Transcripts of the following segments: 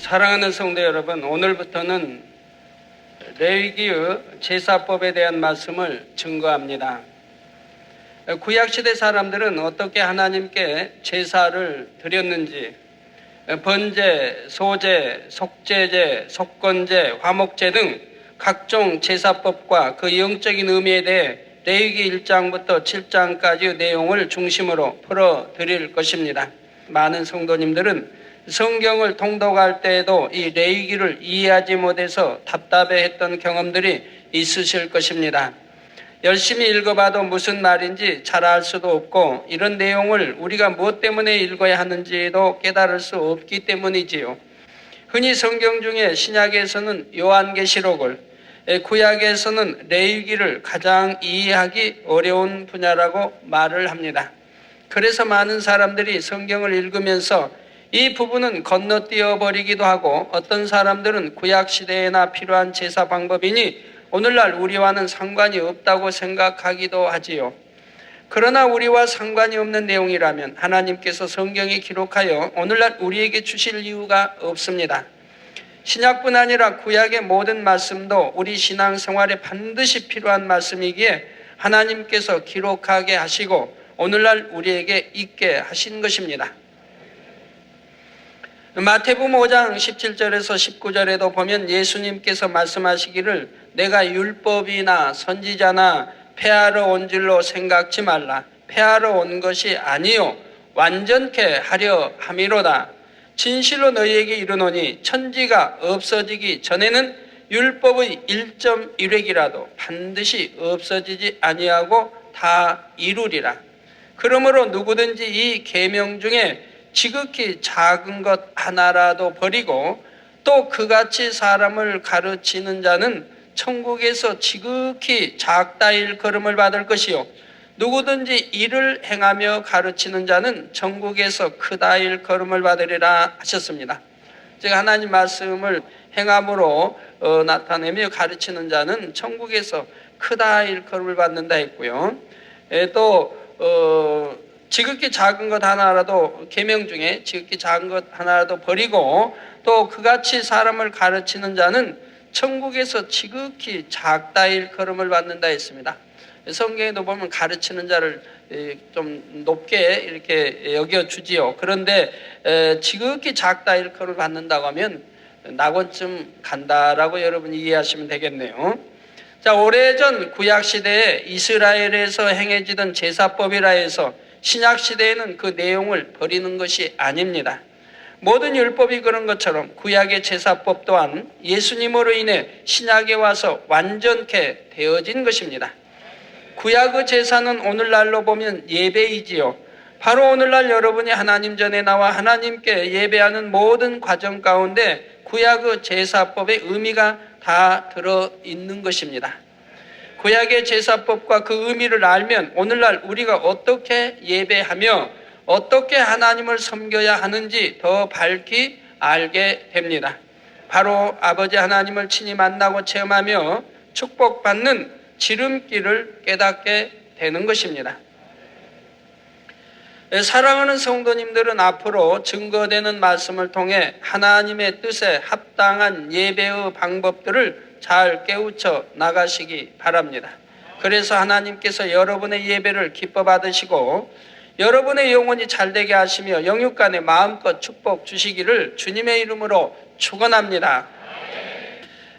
사랑하는 성도 여러분, 오늘부터는 레위기의 제사법에 대한 말씀을 증거합니다. 구약시대 사람들은 어떻게 하나님께 제사를 드렸는지, 번제, 소제, 속죄제, 속건제, 화목제 등 각종 제사법과 그 영적인 의미에 대해 레위기 1장부터 7장까지의 내용을 중심으로 풀어드릴 것입니다. 많은 성도님들은 성경을 통독할 때에도 이 레위기를 이해하지 못해서 답답해했던 경험들이 있으실 것입니다. 열심히 읽어봐도 무슨 말인지 잘 알 수도 없고, 이런 내용을 우리가 무엇 때문에 읽어야 하는지도 깨달을 수 없기 때문이지요. 흔히 성경 중에 신약에서는 요한계시록을, 구약에서는 레위기를 가장 이해하기 어려운 분야라고 말을 합니다. 그래서 많은 사람들이 성경을 읽으면서 이 부분은 건너뛰어 버리기도 하고, 어떤 사람들은 구약시대에나 필요한 제사 방법이니 오늘날 우리와는 상관이 없다고 생각하기도 하지요. 그러나 우리와 상관이 없는 내용이라면 하나님께서 성경에 기록하여 오늘날 우리에게 주실 이유가 없습니다. 신약뿐 아니라 구약의 모든 말씀도 우리 신앙생활에 반드시 필요한 말씀이기에 하나님께서 기록하게 하시고 오늘날 우리에게 있게 하신 것입니다. 마태복음 5장 17절에서 19절에도 보면 예수님께서 말씀하시기를 내가 율법이나 선지자나 폐하러 온 줄로 생각지 말라. 폐하러 온 것이 아니요 완전케 하려 함이로다. 진실로 너희에게 이르노니 천지가 없어지기 전에는 율법의 1.1획이라도 반드시 없어지지 아니하고 다 이루리라. 그러므로 누구든지 이 계명 중에 지극히 작은 것 하나라도 버리고 또 그같이 사람을 가르치는 자는 천국에서 지극히 작다 일컬음을 받을 것이요 누구든지 이를 행하며 가르치는 자는 천국에서 크다 일컬음을 받으리라 하셨습니다. 즉 하나님 말씀을 행함으로 나타내며 가르치는 자는 천국에서 크다 일컬음을 받는다 했고요. 또 지극히 작은 것 하나라도, 계명 중에 지극히 작은 것 하나라도 버리고 또 그같이 사람을 가르치는 자는 천국에서 지극히 작다 일컬음을 받는다 했습니다. 성경에도 보면 가르치는 자를 좀 높게 이렇게 여겨주지요. 그런데 지극히 작다 일컬음을 받는다고 하면 낙원쯤 간다라고 여러분이 이해하시면 되겠네요. 자, 오래전 구약시대에 이스라엘에서 행해지던 제사법이라 해서 신약시대에는 그 내용을 버리는 것이 아닙니다. 모든 율법이 그런 것처럼 구약의 제사법 또한 예수님으로 인해 신약에 와서 완전케 되어진 것입니다. 구약의 제사는 오늘날로 보면 예배이지요. 바로 오늘날 여러분이 하나님 전에 나와 하나님께 예배하는 모든 과정 가운데 구약의 제사법의 의미가 다 들어있는 것입니다. 구약의 제사법과 그 의미를 알면 오늘날 우리가 어떻게 예배하며 어떻게 하나님을 섬겨야 하는지 더 밝히 알게 됩니다. 바로 아버지 하나님을 친히 만나고 체험하며 축복받는 지름길을 깨닫게 되는 것입니다. 사랑하는 성도님들은 앞으로 증거되는 말씀을 통해 하나님의 뜻에 합당한 예배의 방법들을 잘 깨우쳐 나가시기 바랍니다. 그래서 하나님께서 여러분의 예배를 기뻐 받으시고 여러분의 영혼이 잘되게 하시며 영육간에 마음껏 축복 주시기를 주님의 이름으로 축원합니다.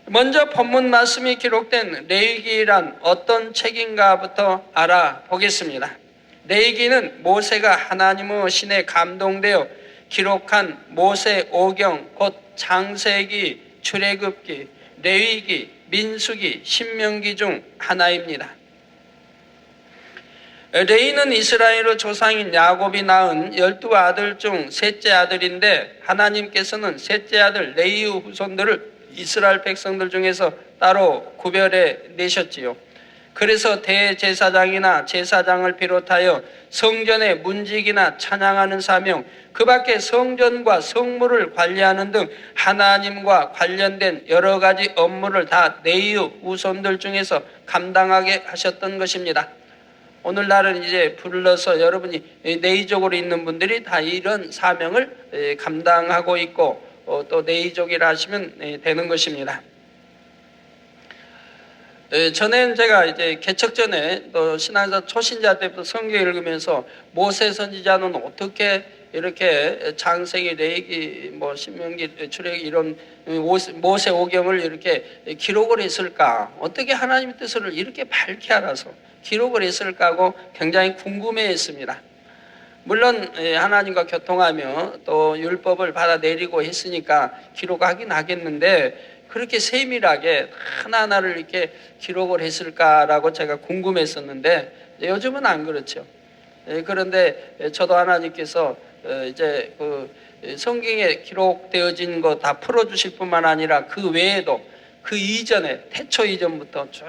먼저 본문 말씀이 기록된 레위기란 어떤 책인가부터 알아보겠습니다. 레위기는 모세가 하나님의 신에 감동되어 기록한 모세 오경, 곧 창세기, 출애굽기, 레위기, 민수기, 신명기 중 하나입니다. 레위는 이스라엘의 조상인 야곱이 낳은 12아들 중 셋째 아들인데 하나님께서는 셋째 아들 레위의 후손들을 이스라엘 백성들 중에서 따로 구별해 내셨지요. 그래서 대제사장이나 제사장을 비롯하여 성전의 문직이나 찬양하는 사명, 그 밖에 성전과 성물을 관리하는 등 하나님과 관련된 여러 가지 업무를 다 레위의 후손들 중에서 감당하게 하셨던 것입니다. 오늘날은 이제 불러서 여러분이 내의적으로 있는 분들이 다 이런 사명을 감당하고 있고 또 레위족이라 하시면 되는 것입니다. 전에는 제가 이제 개척 전에 또 신앙사 초신자 때부터 성경 읽으면서 모세 선지자는 어떻게 이렇게 창세기, 레위기, 뭐 신명기, 출애굽기 이런 모세 오경을 이렇게 기록을 했을까? 어떻게 하나님의 뜻을 이렇게 밝게 알아서 기록을 했을까 하고 굉장히 궁금해했습니다. 물론 하나님과 교통하며 또 율법을 받아내리고 했으니까 기록하긴 하겠는데 그렇게 세밀하게 하나하나를 이렇게 기록을 했을까라고 제가 궁금했었는데 요즘은 안 그렇죠. 그런데 저도 하나님께서 이제 그 성경에 기록되어진 거 다 풀어주실 뿐만 아니라 그 외에도 그 이전에 태초 이전부터 쭉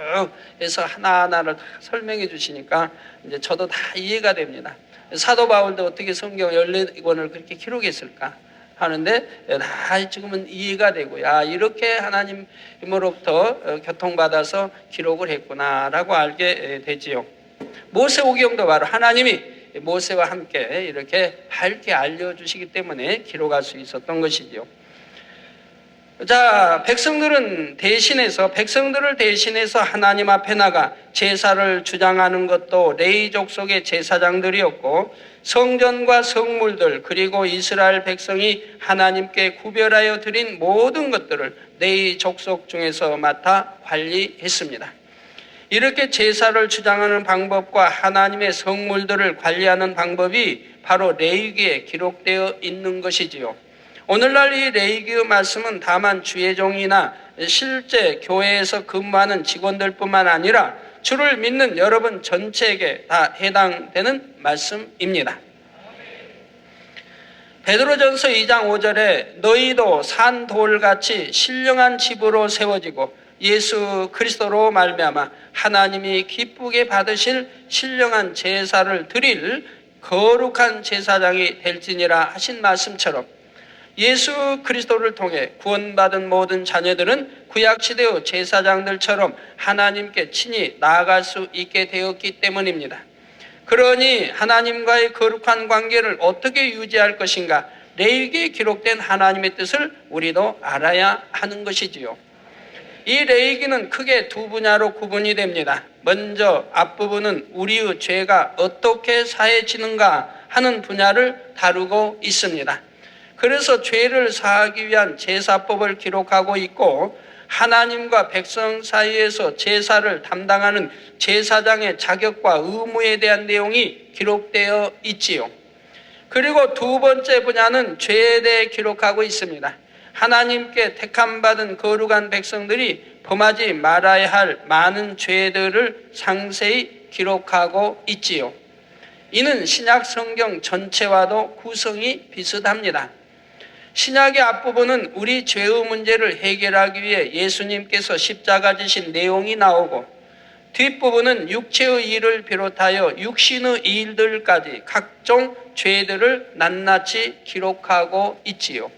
해서 하나하나를 다 설명해 주시니까 이제 저도 다 이해가 됩니다. 사도 바울도 어떻게 성경 14권을 그렇게 기록했을까 하는데 다 지금은 이해가 되고요. 이렇게 하나님으로부터 교통받아서 기록을 했구나라고 알게 되지요. 모세 오경도 바로 하나님이 모세와 함께 이렇게 밝게 알려주시기 때문에 기록할 수 있었던 것이죠. 자, 백성들을 대신해서 하나님 앞에 나가 제사를 주장하는 것도 레위족 속의 제사장들이었고, 성전과 성물들 그리고 이스라엘 백성이 하나님께 구별하여 드린 모든 것들을 레위 족속 중에서 맡아 관리했습니다. 이렇게 제사를 주장하는 방법과 하나님의 성물들을 관리하는 방법이 바로 레위기에 기록되어 있는 것이지요. 오늘날 이 레위기의 말씀은 다만 주의 종이나 실제 교회에서 근무하는 직원들뿐만 아니라 주를 믿는 여러분 전체에게 다 해당되는 말씀입니다. 베드로전서 2장 5절에 너희도 산 돌같이 신령한 집으로 세워지고 예수 그리스도로 말미암아 하나님이 기쁘게 받으실 신령한 제사를 드릴 거룩한 제사장이 될지니라 하신 말씀처럼 예수 그리스도를 통해 구원받은 모든 자녀들은 구약시대의 제사장들처럼 하나님께 친히 나아갈 수 있게 되었기 때문입니다. 그러니 하나님과의 거룩한 관계를 어떻게 유지할 것인가? 레위기에 기록된 하나님의 뜻을 우리도 알아야 하는 것이지요. 이 레위기는 크게 두 분야로 구분이 됩니다. 먼저 앞부분은 우리의 죄가 어떻게 사해지는가 하는 분야를 다루고 있습니다. 그래서 죄를 사하기 위한 제사법을 기록하고 있고 하나님과 백성 사이에서 제사를 담당하는 제사장의 자격과 의무에 대한 내용이 기록되어 있지요. 그리고 두 번째 분야는 죄에 대해 기록하고 있습니다. 하나님께 택함받은 거룩한 백성들이 범하지 말아야 할 많은 죄들을 상세히 기록하고 있지요. 이는 신약 성경 전체와도 구성이 비슷합니다. 신약의 앞부분은 우리 죄의 문제를 해결하기 위해 예수님께서 십자가 지신 내용이 나오고 뒷부분은 육체의 일을 비롯하여 육신의 일들까지 각종 죄들을 낱낱이 기록하고 있지요.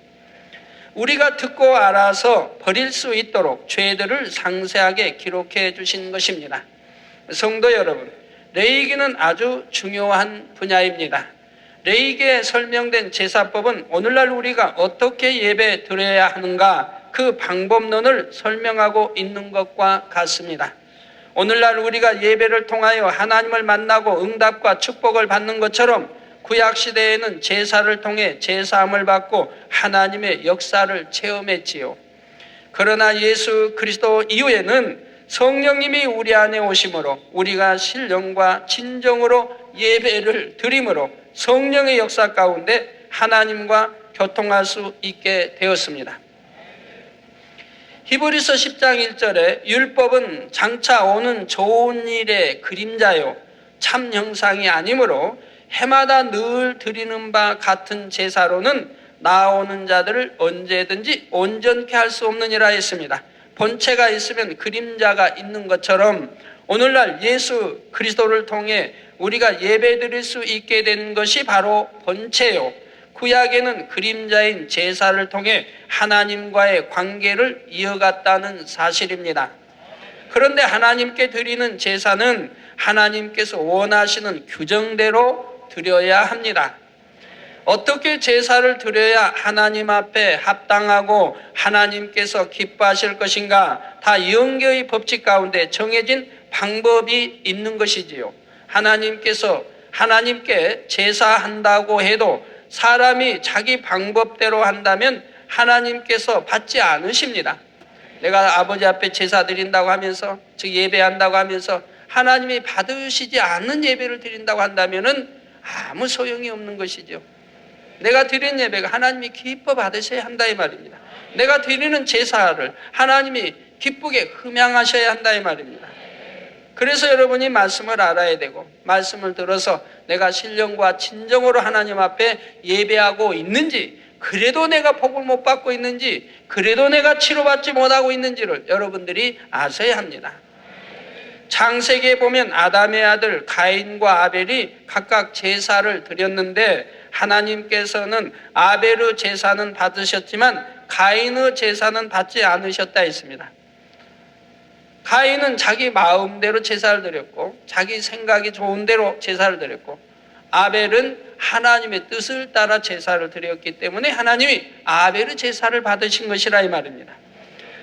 우리가 듣고 알아서 버릴 수 있도록 죄들을 상세하게 기록해 주신 것입니다. 성도 여러분, 레위기는 아주 중요한 분야입니다. 레위기에 설명된 제사법은 오늘날 우리가 어떻게 예배 드려야 하는가 그 방법론을 설명하고 있는 것과 같습니다. 오늘날 우리가 예배를 통하여 하나님을 만나고 응답과 축복을 받는 것처럼 구약시대에는 제사를 통해 제사함을 받고 하나님의 역사를 체험했지요. 그러나 예수 그리스도 이후에는 성령님이 우리 안에 오심으로 우리가 신령과 진정으로 예배를 드림으로 성령의 역사 가운데 하나님과 교통할 수 있게 되었습니다. 히브리서 10장 1절에 율법은 장차 오는 좋은 일의 그림자요 참 형상이 아니므로 해마다 늘 드리는 바 같은 제사로는 나아오는 자들을 언제든지 온전케 할 수 없느니라 했습니다. 본체가 있으면 그림자가 있는 것처럼 오늘날 예수 그리스도를 통해 우리가 예배드릴 수 있게 된 것이 바로 본체요. 구약에는 그림자인 제사를 통해 하나님과의 관계를 이어갔다는 사실입니다. 그런데 하나님께 드리는 제사는 하나님께서 원하시는 규정대로 드려야 합니다. 어떻게 제사를 드려야 하나님 앞에 합당하고 하나님께서 기뻐하실 것인가? 다 영계의 법칙 가운데 정해진 방법이 있는 것이지요. 하나님께 제사한다고 해도 사람이 자기 방법대로 한다면 하나님께서 받지 않으십니다. 내가 아버지 앞에 제사 드린다고 하면서, 즉 예배한다고 하면서 하나님이 받으시지 않는 예배를 드린다고 한다면은 아무 소용이 없는 것이죠. 내가 드린 예배가 하나님이 기뻐 받으셔야 한다 이 말입니다. 내가 드리는 제사를 하나님이 기쁘게 흠양하셔야 한다 이 말입니다. 그래서 여러분이 말씀을 알아야 되고, 말씀을 들어서 내가 신령과 진정으로 하나님 앞에 예배하고 있는지, 그래도 내가 복을 못 받고 있는지, 그래도 내가 치료받지 못하고 있는지를 여러분들이 아셔야 합니다. 창세기에 보면 아담의 아들 가인과 아벨이 각각 제사를 드렸는데, 하나님께서는 아벨의 제사는 받으셨지만 가인의 제사는 받지 않으셨다 했습니다. 가인은 자기 마음대로 제사를 드렸고, 자기 생각이 좋은 대로 제사를 드렸고, 아벨은 하나님의 뜻을 따라 제사를 드렸기 때문에 하나님이 아벨의 제사를 받으신 것이라 이 말입니다.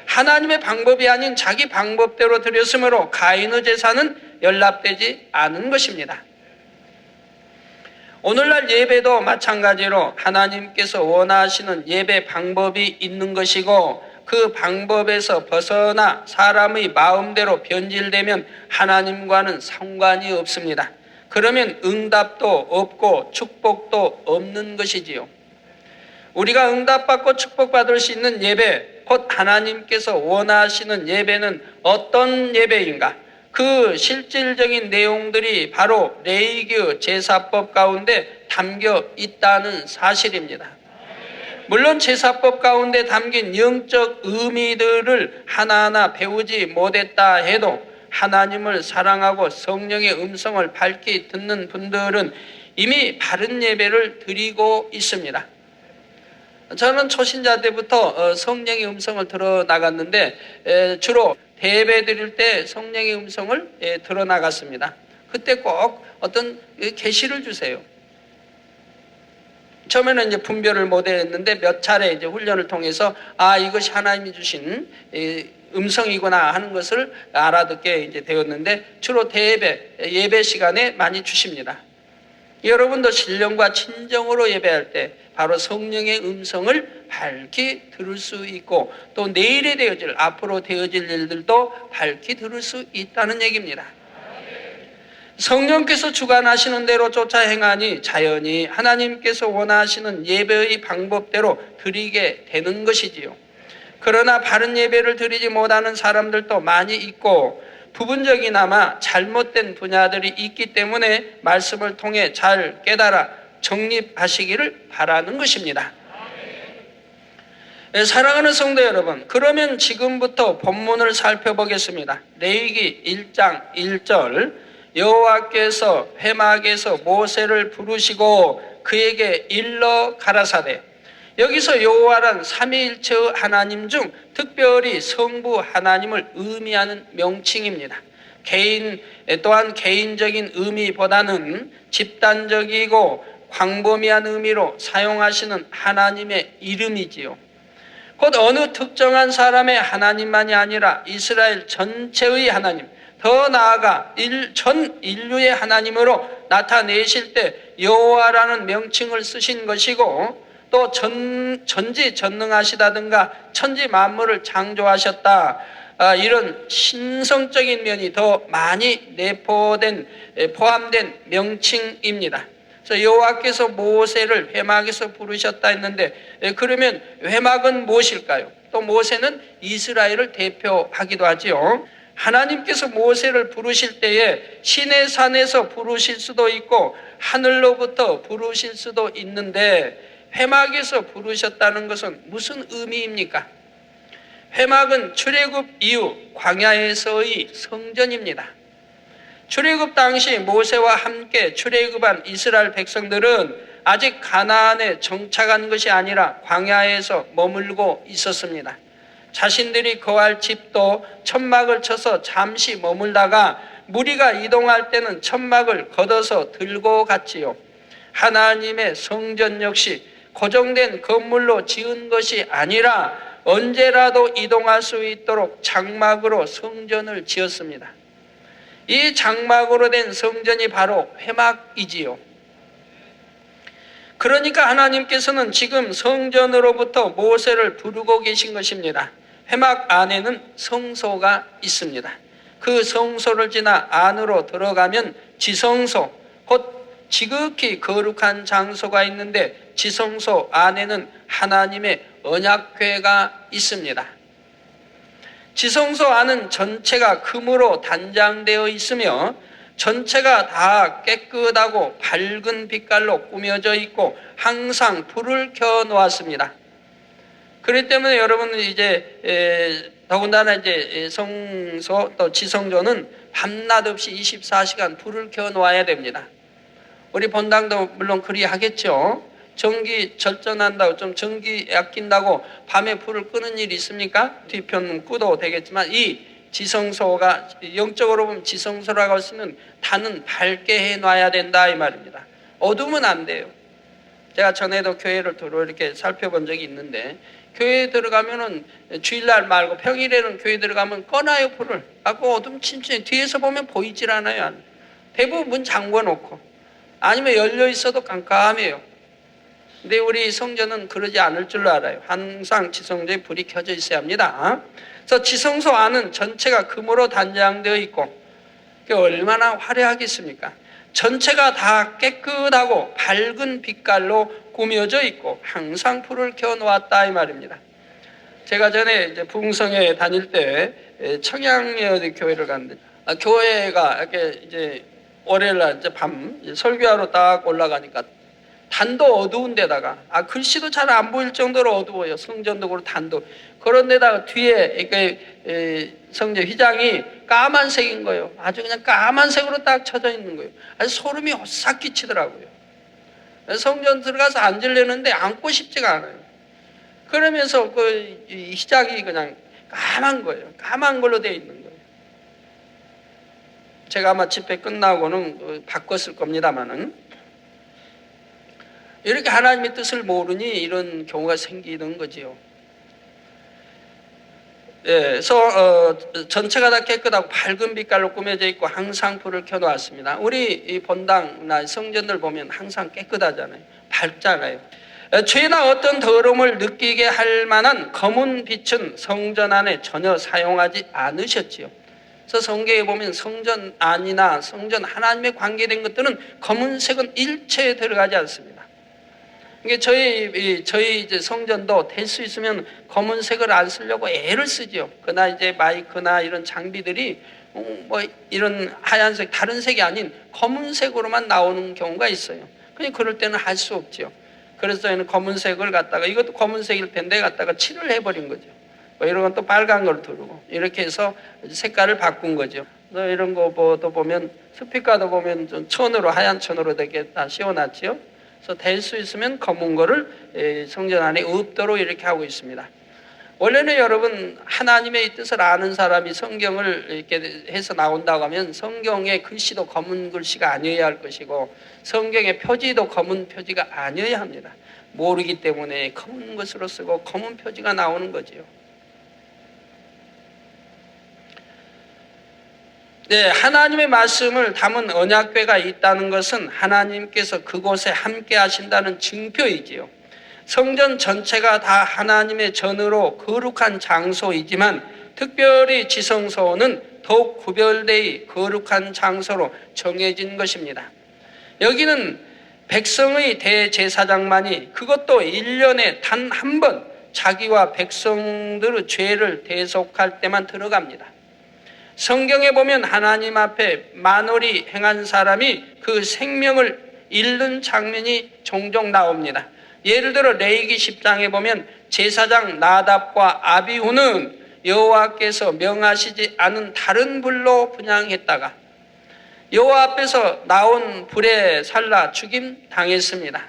하나님의 방법이 아닌 자기 방법대로 드렸으므로 가인의 제사는 연락되지 않은 것입니다. 오늘날 예배도 마찬가지로 하나님께서 원하시는 예배 방법이 있는 것이고, 그 방법에서 벗어나 사람의 마음대로 변질되면 하나님과는 상관이 없습니다. 그러면 응답도 없고 축복도 없는 것이지요. 우리가 응답받고 축복받을 수 있는 예배, 곧 하나님께서 원하시는 예배는 어떤 예배인가? 그 실질적인 내용들이 바로 레위기 제사법 가운데 담겨 있다는 사실입니다. 물론 제사법 가운데 담긴 영적 의미들을 하나하나 배우지 못했다 해도 하나님을 사랑하고 성령의 음성을 밝히 듣는 분들은 이미 바른 예배를 드리고 있습니다. 저는 초신자 때부터 성령의 음성을 들어 나갔는데 주로 대예배 드릴 때 성령의 음성을 들어 나갔습니다. 그때 꼭 어떤 계시를 주세요. 처음에는 이제 분별을 못했는데 몇 차례 이제 훈련을 통해서 이것이 하나님이 주신 음성이구나 하는 것을 알아듣게 이제 되었는데, 주로 예배 시간에 많이 주십니다. 여러분도 신령과 진정으로 예배할 때 바로 성령의 음성을 밝히 들을 수 있고, 또 내일에 되어질, 앞으로 되어질 일들도 밝히 들을 수 있다는 얘기입니다. 성령께서 주관하시는 대로 쫓아 행하니 자연히 하나님께서 원하시는 예배의 방법대로 드리게 되는 것이지요. 그러나 바른 예배를 드리지 못하는 사람들도 많이 있고, 부분적이나마 잘못된 분야들이 있기 때문에 말씀을 통해 잘 깨달아 정립하시기를 바라는 것입니다. 사랑하는 성도 여러분, 그러면 지금부터 본문을 살펴보겠습니다. 레위기 1장 1절, 여호와께서 회막에서 모세를 부르시고 그에게 일러 가라사대. 여기서 여호와란 삼위일체의 하나님 중 특별히 성부 하나님을 의미하는 명칭입니다. 또한 개인적인 의미보다는 집단적이고 광범위한 의미로 사용하시는 하나님의 이름이지요. 곧 어느 특정한 사람의 하나님만이 아니라 이스라엘 전체의 하나님, 더 나아가 전 인류의 하나님으로 나타내실 때 여호와라는 명칭을 쓰신 것이고, 또 전지전능하시다든가 천지 만물을 창조하셨다, 이런 신성적인 면이 더 많이 포함된 명칭입니다. 그래서 여호와께서 모세를 회막에서 부르셨다 했는데, 그러면 회막은 무엇일까요? 또 모세는 이스라엘을 대표하기도 하지요. 하나님께서 모세를 부르실 때에 시내 산에서 부르실 수도 있고 하늘로부터 부르실 수도 있는데, 회막에서 부르셨다는 것은 무슨 의미입니까? 회막은 출애굽 이후 광야에서의 성전입니다. 출애굽 당시 모세와 함께 출애굽한 이스라엘 백성들은 아직 가나안에 정착한 것이 아니라 광야에서 머물고 있었습니다. 자신들이 거할 집도 천막을 쳐서 잠시 머물다가 무리가 이동할 때는 천막을 걷어서 들고 갔지요. 하나님의 성전 역시 고정된 건물로 지은 것이 아니라 언제라도 이동할 수 있도록 장막으로 성전을 지었습니다. 이 장막으로 된 성전이 바로 회막이지요. 그러니까 하나님께서는 지금 성전으로부터 모세를 부르고 계신 것입니다. 회막 안에는 성소가 있습니다. 그 성소를 지나 안으로 들어가면 지성소, 곧 지극히 거룩한 장소가 있는데 지성소 안에는 하나님의 언약궤가 있습니다. 지성소 안은 전체가 금으로 단장되어 있으며 전체가 다 깨끗하고 밝은 빛깔로 꾸며져 있고 항상 불을 켜 놓았습니다. 그렇기 때문에 여러분은 이제 더군다나 이제 성소 또 지성소는 밤낮 없이 24시간 불을 켜 놓아야 됩니다. 우리 본당도 물론 그리 하겠죠. 전기 절전한다고 좀 전기 아낀다고 밤에 불을 끄는 일이 있습니까? 뒤편 끄도 되겠지만 이 지성소가 영적으로 보면 지성소라고 할 수 있는 단은 밝게 해놔야 된다 이 말입니다. 어두우면 안 돼요. 제가 전에도 교회를 두루 이렇게 살펴본 적이 있는데 교회에 들어가면은 주일날 말고 평일에는 교회 들어가면 꺼놔요 불을. 하고 어둠침침해 뒤에서 보면 보이질 않아요. 대부분 문 잠궈 놓고 아니면 열려 있어도 깜깜해요. 근데 우리 성전은 그러지 않을 줄로 알아요. 항상 지성소에 불이 켜져 있어야 합니다. 그래서 지성소 안은 전체가 금으로 단장되어 있고 얼마나 화려하겠습니까? 전체가 다 깨끗하고 밝은 빛깔로 꾸며져 있고 항상 불을 켜놓았다 이 말입니다. 제가 전에 이제 부흥성에 다닐 때 청양여 교회를 갔는데 교회가 이렇게 이제 월요일날 이제 밤 설교하러 딱 올라가니까 단도 어두운 데다가 글씨도 잘 안 보일 정도로 어두워요. 성전도 그렇고 단도. 그런 데다가 뒤에 이렇게 성전 휘장이 까만색인 거예요. 아주 그냥 까만색으로 딱 쳐져 있는 거예요. 아주 소름이 오싹 끼치더라고요. 성전 들어가서 앉으려는데 앉고 싶지가 않아요. 그러면서 그 휘장이 그냥 까만 거예요. 까만 걸로 되어 있는 거예요. 제가 아마 집회 끝나고는 바꿨을 겁니다만은 이렇게 하나님의 뜻을 모르니 이런 경우가 생기는 거지요. 그래서 전체가 다 깨끗하고 밝은 빛깔로 꾸며져 있고 항상 불을 켜놓았습니다. 우리 이 본당나 성전들 보면 항상 깨끗하잖아요. 밝잖아요. 죄나 어떤 더러움을 느끼게 할 만한 검은 빛은 성전 안에 전혀 사용하지 않으셨지요. 그래서 성경에 보면 성전 안이나 성전 하나님에 관계된 것들은 검은색은 일체에 들어가지 않습니다. 이게 저희 이제 성전도 될 수 있으면 검은색을 안 쓰려고 애를 쓰죠. 그러나 이제 마이크나 이런 장비들이 뭐 이런 하얀색 다른 색이 아닌 검은색으로만 나오는 경우가 있어요. 그냥 그럴 때는 할 수 없죠. 그래서 저희는 검은색을 갖다가 이것도 검은색일 텐데 갖다가 칠을 해버린 거죠. 뭐 이런 건 또 빨간 걸 두르고 이렇게 해서 색깔을 바꾼 거죠. 그래서 이런 거도 보면 스피커도 보면 좀 천으로 하얀 천으로 되게 다 씌워놨죠. 그래서 될 수 있으면 검은 거를 성전 안에 없도록 이렇게 하고 있습니다. 원래는 여러분 하나님의 뜻을 아는 사람이 성경을 이렇게 해서 나온다고 하면 성경의 글씨도 검은 글씨가 아니어야 할 것이고 성경의 표지도 검은 표지가 아니어야 합니다. 모르기 때문에 검은 것으로 쓰고 검은 표지가 나오는 거지요. 네, 하나님의 말씀을 담은 언약궤가 있다는 것은 하나님께서 그곳에 함께 하신다는 증표이지요. 성전 전체가 다 하나님의 전으로 거룩한 장소이지만 특별히 지성소는 더욱 구별되어 거룩한 장소로 정해진 것입니다. 여기는 백성의 대제사장만이 그것도 1년에 단 한 번 자기와 백성들의 죄를 대속할 때만 들어갑니다. 성경에 보면 하나님 앞에 만월이 행한 사람이 그 생명을 잃는 장면이 종종 나옵니다. 예를 들어 레위기 10장에 보면 제사장 나답과 아비후는 여호와께서 명하시지 않은 다른 불로 분향했다가 여호와 앞에서 나온 불에 살라 죽임 당했습니다.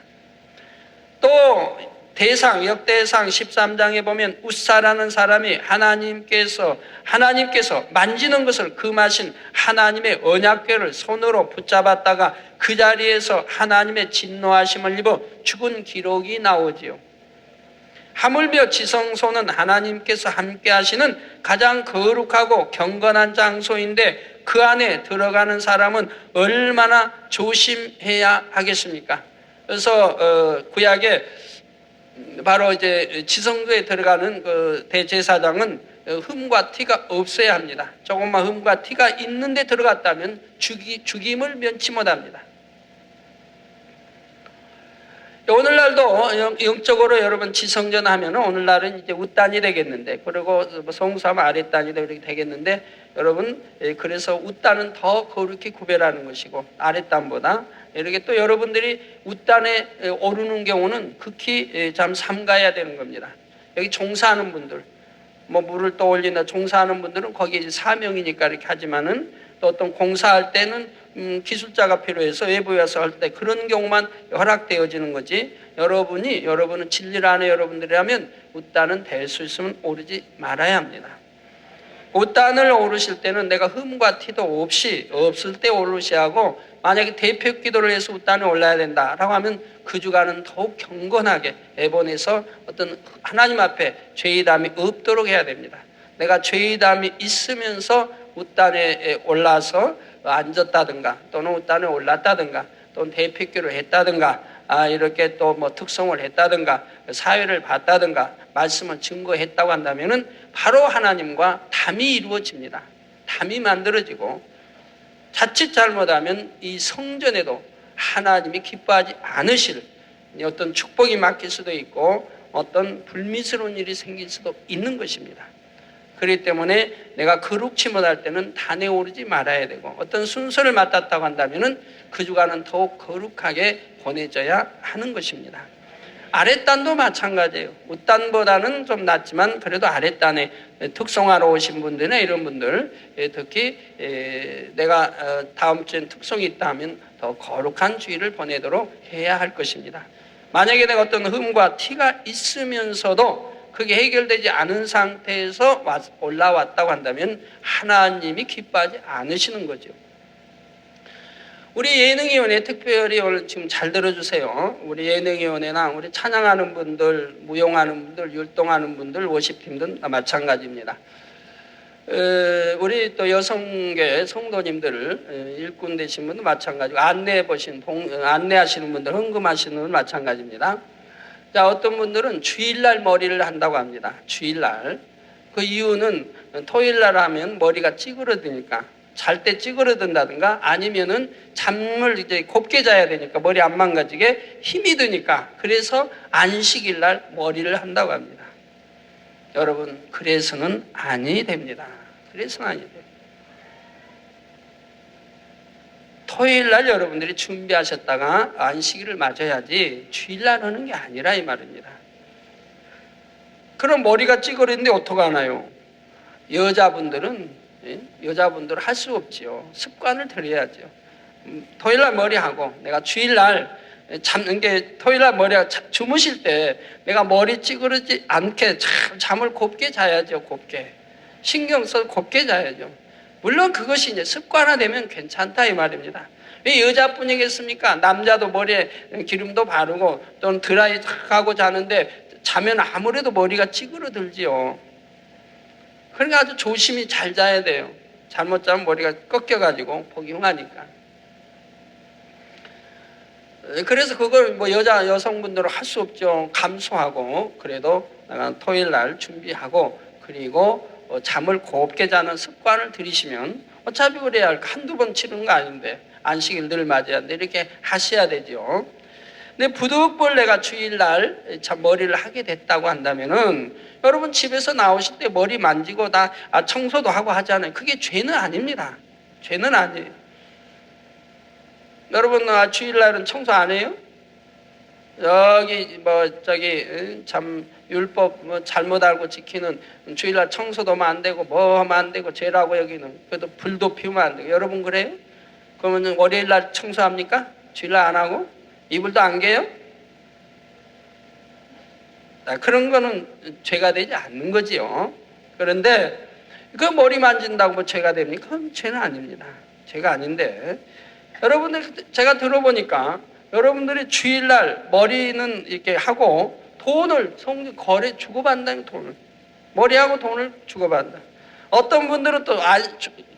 또 역대상 13장에 보면 웃사라는 사람이 하나님께서 만지는 것을 금하신 하나님의 언약궤를 손으로 붙잡았다가 그 자리에서 하나님의 진노하심을 입어 죽은 기록이 나오지요. 하물며 지성소는 하나님께서 함께 하시는 가장 거룩하고 경건한 장소인데 그 안에 들어가는 사람은 얼마나 조심해야 하겠습니까? 그래서 구약에 바로 이제 지성소에 들어가는 그 대제사장은 흠과 티가 없어야 합니다. 조금만 흠과 티가 있는데 들어갔다면 죽임을 면치 못합니다. 오늘날도 영적으로 여러분 지성전 하면 오늘날은 이제 웃단이 되겠는데, 그리고 성수하면 아랫단이 이렇게 되겠는데, 여러분 그래서 웃단은 더 거룩히 구별하는 것이고 아랫단보다 이렇게 또 여러분들이 웃단에 오르는 경우는 극히 참 삼가해야 되는 겁니다. 여기 종사하는 분들, 뭐 물을 떠올리나 종사하는 분들은 거기에 이제 사명이니까 이렇게 하지만은 또 어떤 공사할 때는 기술자가 필요해서 외부에 와서 할 때 그런 경우만 허락되어지는 거지, 여러분은 진리를 아는 여러분들이라면 웃단은 될 수 있으면 오르지 말아야 합니다. 웃단을 오르실 때는 내가 흠과 티도 없을 때 오르셔야 하고, 만약에 대표 기도를 해서 웃단에 올라야 된다라고 하면 그 주간은 더욱 경건하게 애번해서 어떤 하나님 앞에 죄의담이 없도록 해야 됩니다. 내가 죄의담이 있으면서 웃단에 올라서 앉았다든가 또는 웃단에 올랐다든가 또는 대표기를 했다든가 이렇게 또 뭐 특성을 했다든가 사회를 봤다든가 말씀을 증거했다고 한다면은 바로 하나님과 담이 이루어집니다. 담이 만들어지고, 자칫 잘못하면 이 성전에도 하나님이 기뻐하지 않으실 어떤 축복이 막힐 수도 있고 어떤 불미스러운 일이 생길 수도 있는 것입니다. 그렇기 때문에 내가 거룩치 못할 때는 단에 오르지 말아야 되고, 어떤 순서를 맡았다고 한다면은 그 주간은 더욱 거룩하게 보내져야 하는 것입니다. 아랫단도 마찬가지예요. 웃단보다는 좀 낫지만 그래도 아랫단에 특송하러 오신 분들이나 이런 분들, 특히 내가 다음 주엔 특송이 있다 하면 더 거룩한 주일을 보내도록 해야 할 것입니다. 만약에 내가 어떤 흠과 티가 있으면서도 그게 해결되지 않은 상태에서 올라왔다고 한다면 하나님이 기뻐하지 않으시는 거죠. 우리 예능위원회 특별히 오늘 지금 잘 들어주세요. 우리 예능위원회나 우리 찬양하는 분들, 무용하는 분들, 율동하는 분들, 워십팀들 마찬가지입니다. 우리 또 여성계 성도님들, 일꾼 되신 분들 마찬가지고, 안내하시는 분들, 헌금하시는 분들 마찬가지입니다. 자, 어떤 분들은 주일날 머리를 한다고 합니다. 주일날. 그 이유는 토요일날 하면 머리가 찌그러드니까, 잘 때 찌그러든다든가 아니면은 잠을 이제 곱게 자야 되니까 머리 안 망가지게 힘이 드니까, 그래서 안식일날 머리를 한다고 합니다. 여러분, 그래서는 아니 됩니다. 그래서는 아니 돼요. 토요일날 여러분들이 준비하셨다가 안식일을 맞아야지 주일날 하는 게 아니라 이 말입니다. 그럼 머리가 찌그러는데 어떡하나요? 여자분들은 할 수 없지요. 습관을 들여야죠. 토요일날 머리하고, 내가 주일날 잠는 게, 토요일날 머리가 주무실 때 내가 머리 찌그러지 않게 잠을 곱게 자야죠. 곱게 신경 써 곱게 자야죠. 물론 그것이 이제 습관화되면 괜찮다 이 말입니다. 왜 여자뿐이겠습니까? 남자도 머리에 기름도 바르고 또는 드라이 하고 자는데 자면 아무래도 머리가 찌그러들지요. 그러니까 아주 조심히 잘 자야 돼요. 잘못 자면 머리가 꺾여가지고 보기 흉하니까. 그래서 그걸 뭐 여성분들은 할 수 없죠. 감수하고 그래도 토요일날 준비하고, 그리고 잠을 곱게 자는 습관을 들이시면, 어차피 그래야 한두 번 치는 거 아닌데 안식일 늘 맞아야 하는데 이렇게 하셔야 되죠. 근데 부득벌레가 주일날 머리를 하게 됐다고 한다면은, 여러분 집에서 나오실 때 머리 만지고 다 청소도 하고 하잖아요. 그게 죄는 아닙니다. 죄는 아니에요. 여러분 주일날은 청소 안 해요? 여기 참 율법 잘못 알고 지키는 주일날 청소도 하면 안 되고 뭐 하면 안 되고 죄라고 여기는, 그래도 불도 피우면 안 되고. 여러분 그래요? 그러면 월요일날 청소합니까? 주일날 안 하고? 이불도 안 개요? 그런 거는 죄가 되지 않는 거지요. 그런데 그 머리 만진다고 뭐 죄가 됩니까? 그건 죄는 아닙니다. 죄가 아닌데 여러분들 제가 들어보니까 여러분들이 주일날 머리는 이렇게 하고 돈을 거래 주고받는다는 돈을 머리하고 돈을 주고받는다. 어떤 분들은 또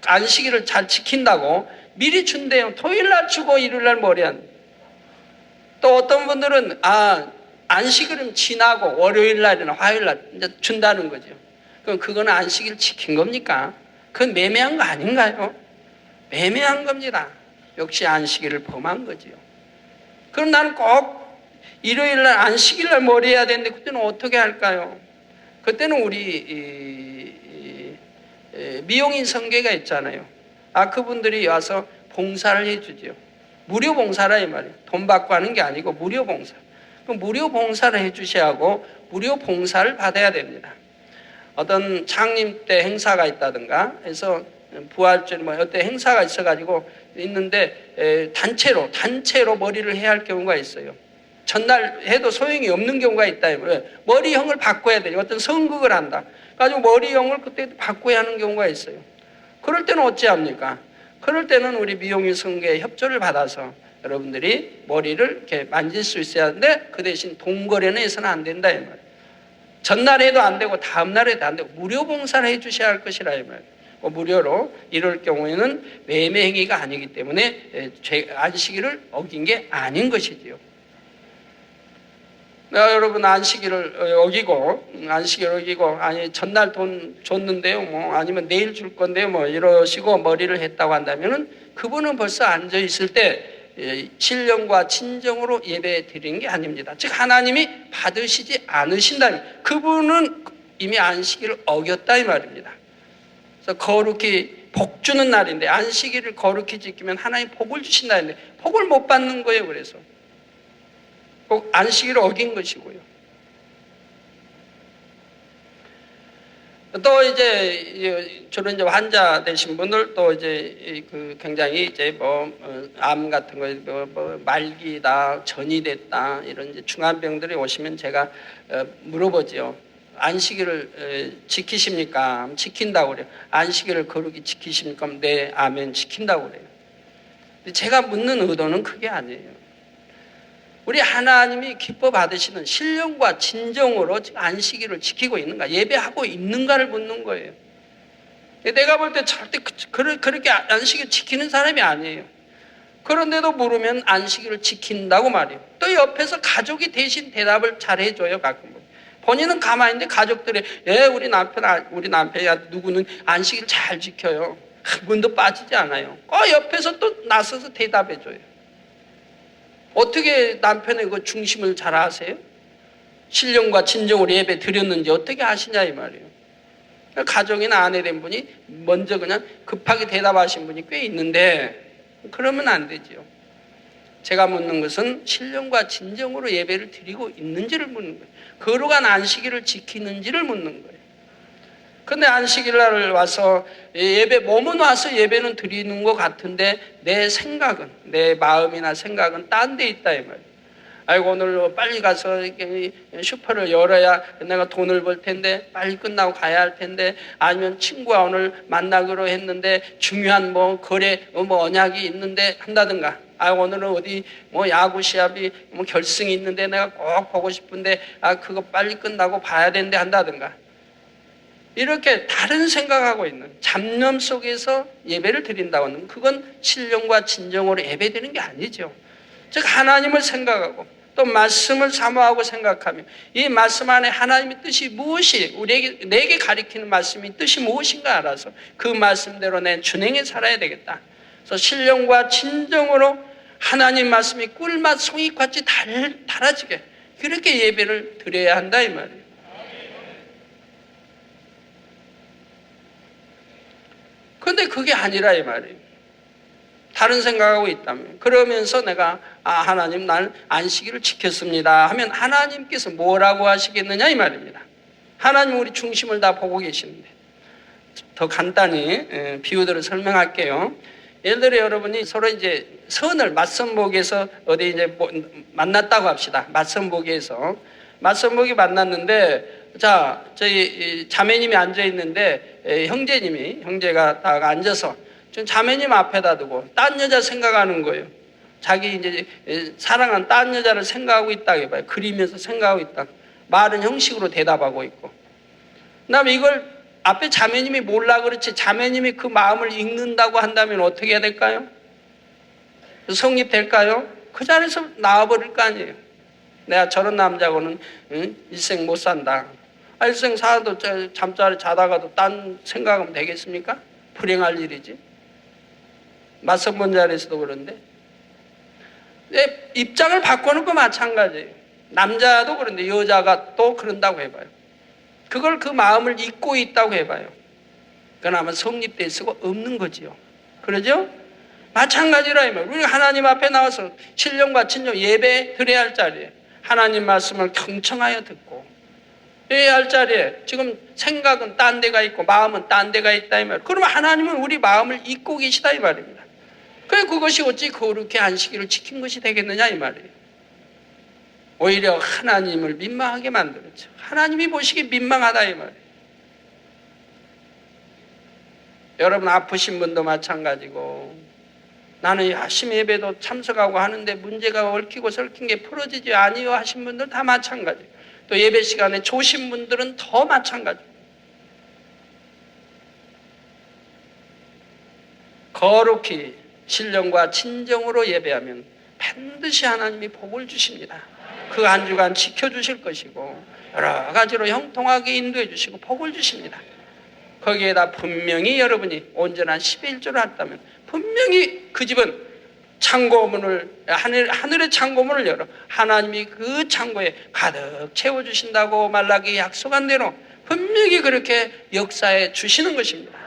안식일을 잘 지킨다고 미리 준대요. 토요일날 주고 일요일날 머리한. 또 어떤 분들은 안식일은 지나고 월요일날이나 화요일날 이제 준다는 거죠. 그럼 그거는 안식일 지킨 겁니까? 그건 매매한 거 아닌가요? 매매한 겁니다. 역시 안식일을 범한 거지요. 그럼 나는 꼭 일요일날 안식일날 머리해야 되는데 그때는 어떻게 할까요? 그때는 우리 미용인 성계가 있잖아요. 그분들이 와서 봉사를 해주죠. 무료 봉사라 이 말이에요. 돈 받고 하는 게 아니고 무료 봉사. 그럼 무료 봉사를 해주셔야 하고 무료 봉사를 받아야 됩니다. 어떤 창림 때 행사가 있다든가 해서 부활절 어떤 행사가 있어가지고 있는데 단체로 머리를 해야 할 경우가 있어요. 전날 해도 소용이 없는 경우가 있다. 머리형을 바꿔야 돼요. 어떤 선극을 한다. 가지고 머리형을 그때 바꿔야 하는 경우가 있어요. 그럴 때는 어찌합니까? 그럴 때는 우리 미용인 성계의 협조를 받아서 여러분들이 머리를 이렇게 만질 수 있어야 하는데 그 대신 동거래는 해서는 안 된다 이 말이에요. 전날 해도 안 되고 다음 날 해도 안 되고 무료 봉사를 해 주셔야 할 것이라 이 말이에요. 무료로 이럴 경우에는 매매 행위가 아니기 때문에 안식일을 어긴 게 아닌 것이지요. 여러분 안식일을 어기고 아니 전날 돈 줬는데요 뭐 아니면 내일 줄 건데요 뭐 이러시고 머리를 했다고 한다면은 그분은 벌써 앉아 있을 때 신령과 진정으로 예배 드리는 게 아닙니다. 즉 하나님이 받으시지 않으신다면 그분은 이미 안식일을 어겼다 이 말입니다. 그래서 거룩히 복 주는 날인데 안식일을 거룩히 지키면 하나님 복을 주신다 했는데 복을 못 받는 거예요. 그래서 꼭 안식일을 어긴 것이고요. 또 이제 주로 이제 환자 되신 분들 또 이제 굉장히 이제 암 같은 거 말기다 전이 됐다 이런 이제 중환병들이 오시면 제가 물어보지요. 안식일을 지키십니까? 지킨다고 그래요. 안식일을 거룩히 지키십니까? 네, 아멘 지킨다고 그래요. 근데 제가 묻는 의도는 그게 아니에요. 우리 하나님이 기뻐 받으시는 신령과 진정으로 안식일을 지키고 있는가, 예배하고 있는가를 묻는 거예요. 내가 볼 때 절대 그렇게 안식일 지키는 사람이 아니에요. 그런데도 물으면 안식일을 지킨다고 말해요. 또 옆에서 가족이 대신 대답을 잘 해줘요. 가끔 본인은 가만히 있는데 가족들이 우리 남편이 누구는 안식일 잘 지켜요. 한 번도 빠지지 않아요. 옆에서 또 나서서 대답해줘요. 어떻게 남편의 그 중심을 잘 아세요? 신령과 진정으로 예배 드렸는지 어떻게 아시냐 이 말이에요. 가족이나 아내된 분이 먼저 그냥 급하게 대답하신 분이 꽤 있는데 그러면 안 되지요. 제가 묻는 것은 신령과 진정으로 예배를 드리고 있는지를 묻는 거예요. 거룩한 안식일을 지키는지를 묻는 거예요. 근데 안식일 날 와서 몸은 와서 예배는 드리는 것 같은데 내 생각은, 내 마음이나 생각은 딴 데 있다 이 말이에요. 아이고 오늘 빨리 가서 슈퍼를 열어야 내가 돈을 벌 텐데 빨리 끝나고 가야 할 텐데 아니면 친구와 오늘 만나기로 했는데 중요한 거래 언약이 있는데 한다든가 오늘은 어디 야구 시합이 결승이 있는데 내가 꼭 보고 싶은데 그거 빨리 끝나고 봐야 되는데 한다든가 이렇게 다른 생각하고 있는 잡념 속에서 예배를 드린다고 하는 그건 신령과 진정으로 예배드리는 게 아니죠. 즉 하나님을 생각하고 또 말씀을 사모하고 생각하며 이 말씀 안에 하나님의 뜻이 무엇이 내게 가리키는 말씀이 뜻이 무엇인가 알아서 그 말씀대로 내 준행해 살아야 되겠다. 그래서 신령과 진정으로 하나님 말씀이 꿀맛 송이같이 달아지게 그렇게 예배를 드려야 한다 이 말이에요. 그런데 그게 아니라 이 말이에요. 다른 생각하고 있다면 그러면서 내가 하나님 날 안식일을 지켰습니다 하면 하나님께서 뭐라고 하시겠느냐 이 말입니다. 하나님 우리 중심을 다 보고 계시는데 더 간단히 비유들을 설명할게요. 예를 들어 여러분이 서로 이제 맞선복에서 어디 이제 만났다고 합시다. 맞선복에서 맞선복이 만났는데, 자, 저희 자매님이 앉아 있는데 형제가 다 앉아서 좀 자매님 앞에다 두고 딴 여자 생각하는 거예요. 자기 이제 사랑한 딴 여자를 생각하고 있다 해봐요. 그리면서 생각하고 있다. 말은 형식으로 대답하고 있고. 그다음에 이걸 앞에 자매님이 몰라 그렇지, 자매님이 그 마음을 읽는다고 한다면 어떻게 해야 될까요? 성립될까요? 그 자리에서 나와버릴 거 아니에요. 내가 저런 남자하고는 일생 못 산다. 일생 살아도 잠자리 자다가도 딴 생각하면 되겠습니까? 불행할 일이지. 맞선본 자리에서도 그런데. 입장을 바꾸는 거 마찬가지예요. 남자도 그런데 여자가 또 그런다고 해봐요. 그걸 그 마음을 잊고 있다고 해봐요. 그나마 성립될 수가 없는 거지요. 그러죠? 마찬가지라 이 말이에요. 우리가 하나님 앞에 나와서 신령과 친정 예배 드려야 할 자리에 하나님 말씀을 경청하여 듣고 해야 할 자리에 지금 생각은 딴 데가 있고 마음은 딴 데가 있다 이 말이에요. 그러면 하나님은 우리 마음을 잊고 계시다 이 말입니다. 그래 그것이 어찌 거룩히 안식일을 지킨 것이 되겠느냐 이 말이에요. 오히려 하나님을 민망하게 만들었죠. 하나님이 보시기 민망하다 이 말이에요. 여러분 아프신 분도 마찬가지고 나는 아침 예배도 참석하고 하는데 문제가 얽히고 설킨 게 풀어지지 아니요 하신 분들 다 마찬가지예요. 또 예배 시간에 조신 분들은 더 마찬가지예요. 거룩히 신령과 친정으로 예배하면 반드시 하나님이 복을 주십니다. 그 한 주간 지켜주실 것이고 여러 가지로 형통하게 인도해 주시고 복을 주십니다. 거기에다 분명히 여러분이 온전한 11조를 한다면 분명히 그 집은 창고문을 하늘의 창고문을 열어 하나님이 그 창고에 가득 채워주신다고 말라기 약속한 대로 분명히 그렇게 역사해 주시는 것입니다.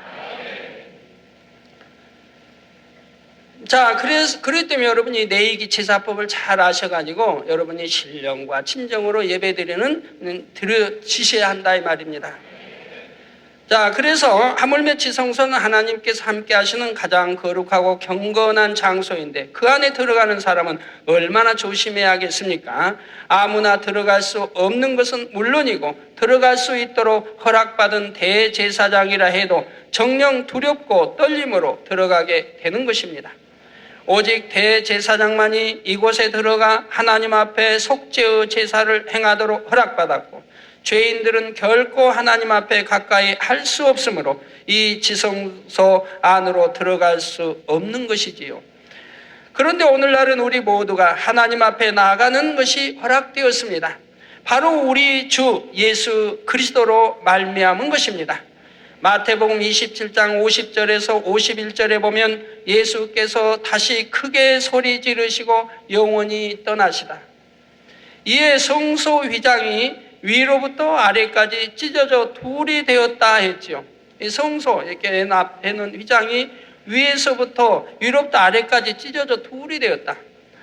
자, 그렇기 때문에 여러분이 내이기 제사법을 잘 아셔가지고 여러분이 신령과 친정으로 예배드리는 들으시셔야 한다 이 말입니다. 자, 그래서 하물며 지성소는 하나님께서 함께 하시는 가장 거룩하고 경건한 장소인데 그 안에 들어가는 사람은 얼마나 조심해야겠습니까? 아무나 들어갈 수 없는 것은 물론이고 들어갈 수 있도록 허락받은 대제사장이라 해도 정녕 두렵고 떨림으로 들어가게 되는 것입니다. 오직 대제사장만이 이곳에 들어가 하나님 앞에 속죄의 제사를 행하도록 허락받았고 죄인들은 결코 하나님 앞에 가까이 할 수 없으므로 이 지성소 안으로 들어갈 수 없는 것이지요. 그런데 오늘날은 우리 모두가 하나님 앞에 나아가는 것이 허락되었습니다. 바로 우리 주 예수 그리스도로 말미암은 것입니다. 마태복음 27장 50절에서 51절에 보면 예수께서 다시 크게 소리 지르시고 영원히 떠나시다. 이에 성소 휘장이 위로부터 아래까지 찢어져 둘이 되었다 했지요. 이 성소 이렇게 해놓은 휘장이 위에서부터 위로부터 아래까지 찢어져 둘이 되었다.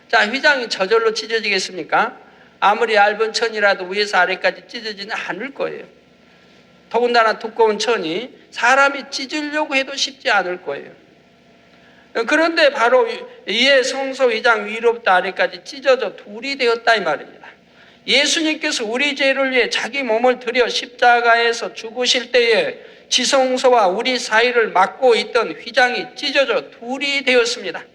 자, 휘장이 저절로 찢어지겠습니까? 아무리 얇은 천이라도 위에서 아래까지 찢어지는 않을 거예요. 더군다나 두꺼운 천이 사람이 찢으려고 해도 쉽지 않을 거예요. 그런데 바로 이에 성소 휘장 위로부터 아래까지 찢어져 둘이 되었다 이 말입니다. 예수님께서 우리 죄를 위해 자기 몸을 들여 십자가에서 죽으실 때에 지성소와 우리 사이를 막고 있던 휘장이 찢어져 둘이 되었습니다.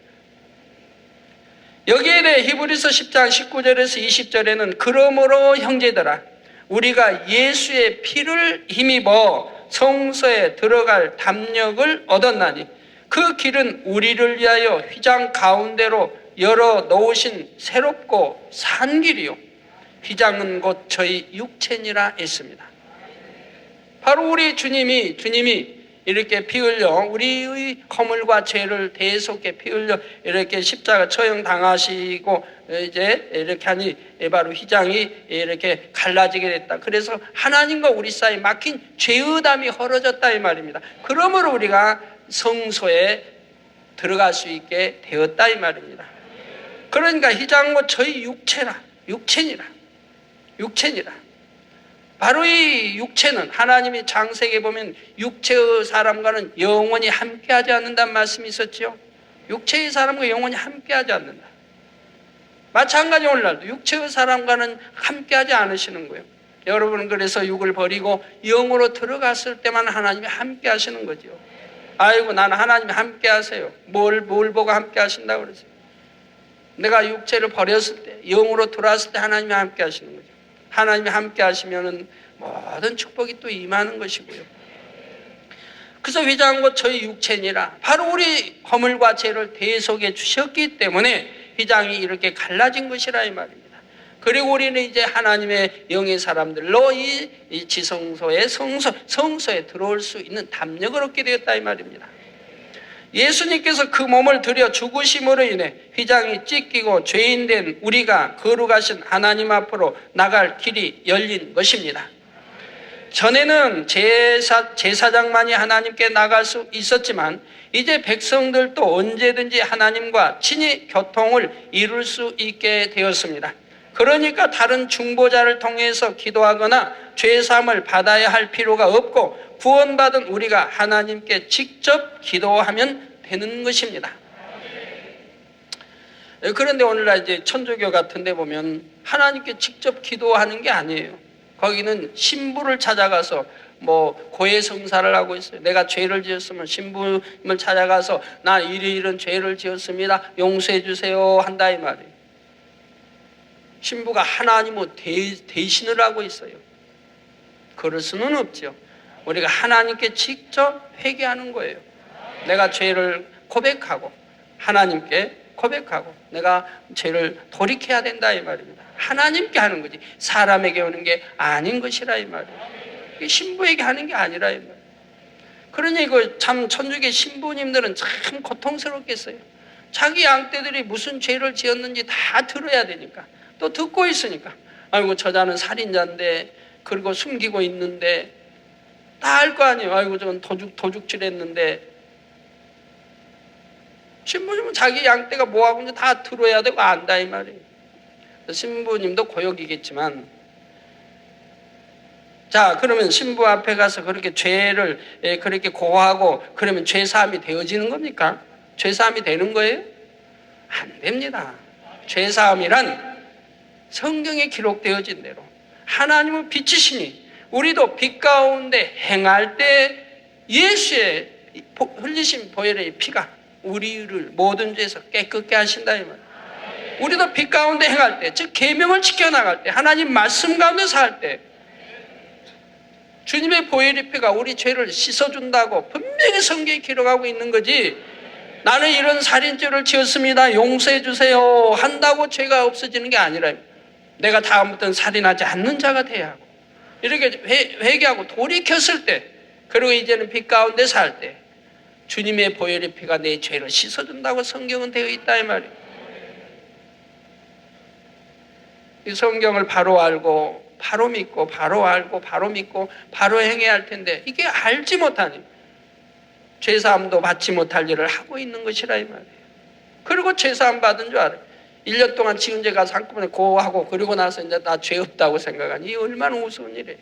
여기에 대해 히브리서 10장 19절에서 20절에는 그러므로 형제들아 우리가 예수의 피를 힘입어 성소에 들어갈 담력을 얻었나니 그 길은 우리를 위하여 휘장 가운데로 열어 놓으신 새롭고 산 길이요 휘장은 곧 저희 육체니라 했습니다. 바로 우리 주님이 이렇게 피 흘려 우리의 허물과 죄를 대속해 피 흘려 이렇게 십자가 처형 당하시고 이제 이렇게 하니 바로 휘장이 이렇게 갈라지게 됐다. 그래서 하나님과 우리 사이 막힌 죄의담이 헐어졌다 이 말입니다. 그러므로 우리가 성소에 들어갈 수 있게 되었다 이 말입니다. 그러니까 휘장은 저희 육체니라. 바로 이 육체는 하나님이 창세기에 보면 육체의 사람과는 영원히 함께하지 않는다는 말씀이 있었죠. 육체의 사람과 영원히 함께하지 않는다. 마찬가지 오늘날도 육체의 사람과는 함께하지 않으시는 거예요. 여러분은 그래서 육을 버리고 영으로 들어갔을 때만 하나님이 함께 하시는 거죠. 아이고 나는 하나님이 함께 하세요. 뭘 보고 함께 하신다고 그러세요? 내가 육체를 버렸을 때, 영으로 들어왔을 때 하나님이 함께 하시는 거죠. 하나님이 함께 하시면은 모든 축복이 또 임하는 것이고요. 그래서 휘장한 것 저희 육체니라. 바로 우리 허물과 죄를 대속해 주셨기 때문에 휘장이 이렇게 갈라진 것이라 이 말입니다. 그리고 우리는 이제 하나님의 영의 사람들로 이 지성소의 성소에 들어올 수 있는 담력을 얻게 되었다 이 말입니다. 예수님께서 그 몸을 들여 죽으심으로 인해 휘장이 찢기고 죄인된 우리가 거룩하신 하나님 앞으로 나갈 길이 열린 것입니다. 전에는 제사장만이 하나님께 나갈 수 있었지만 이제 백성들도 언제든지 하나님과 친히 교통을 이룰 수 있게 되었습니다. 그러니까 다른 중보자를 통해서 기도하거나 죄사함을 받아야 할 필요가 없고 구원받은 우리가 하나님께 직접 기도하면 되는 것입니다. 그런데 오늘날 이제 천주교 같은 데 보면 하나님께 직접 기도하는 게 아니에요. 거기는 신부를 찾아가서 고해성사를 하고 있어요. 내가 죄를 지었으면 신부님을 찾아가서 나 이런 죄를 지었습니다. 용서해 주세요 한다 이 말이에요. 신부가 하나님의 대신을 하고 있어요. 그럴 수는 없죠. 우리가 하나님께 직접 회개하는 거예요. 내가 죄를 고백하고 하나님께 고백하고 내가 죄를 돌이켜야 된다 이 말입니다. 하나님께 하는 거지 사람에게 오는 게 아닌 것이라 이 말이에요. 신부에게 하는 게 아니라 이 말이에요. 그러니 참 천주교 신부님들은 참 고통스럽겠어요. 자기 양떼들이 무슨 죄를 지었는지 다 들어야 되니까 또 듣고 있으니까 아이고 저자는 살인자인데 그리고 숨기고 있는데 다 알 거 아니에요. 아이고 저건 도둑질했는데 신부님은 자기 양떼가 뭐하고 있는지 다 들어야 되고 안다 이 말이에요. 신부님도 고역이겠지만 자 그러면 신부 앞에 가서 그렇게 죄를 그렇게 고하고 그러면 죄사함이 되어지는 겁니까? 죄사함이 되는 거예요? 안 됩니다. 죄사함이란 성경에 기록되어진 대로 하나님은 빛이시니 우리도 빛 가운데 행할 때 예수의 흘리신 보혈의 피가 우리를 모든 죄에서 깨끗게 하신다 이 말. 우리도 빛 가운데 행할 때, 즉 계명을 지켜나갈 때, 하나님 말씀 가운데 살 때 주님의 보혈의 피가 우리 죄를 씻어준다고 분명히 성경에 기록하고 있는 거지. 나는 이런 살인죄를 지었습니다. 용서해 주세요 한다고 죄가 없어지는 게 아니라 내가 다음부터는 살인하지 않는 자가 돼야 하고 이렇게 회개하고 돌이켰을 때 그리고 이제는 빛 가운데 살 때 주님의 보혈의 피가 내 죄를 씻어준다고 성경은 되어 있다 이 말이에요. 이 성경을 바로 알고 바로 믿고 바로 알고 바로 믿고 바로 행해야 할 텐데 이게 알지 못하니 죄사함도 받지 못할 일을 하고 있는 것이라 이 말이에요. 그리고 죄사함 받은 줄 알아요. 1년 동안 지은 죄가 한꺼번에 고하고 그리고 나서 이제 나 죄 없다고 생각하니 이 얼마나 우스운 일이에요.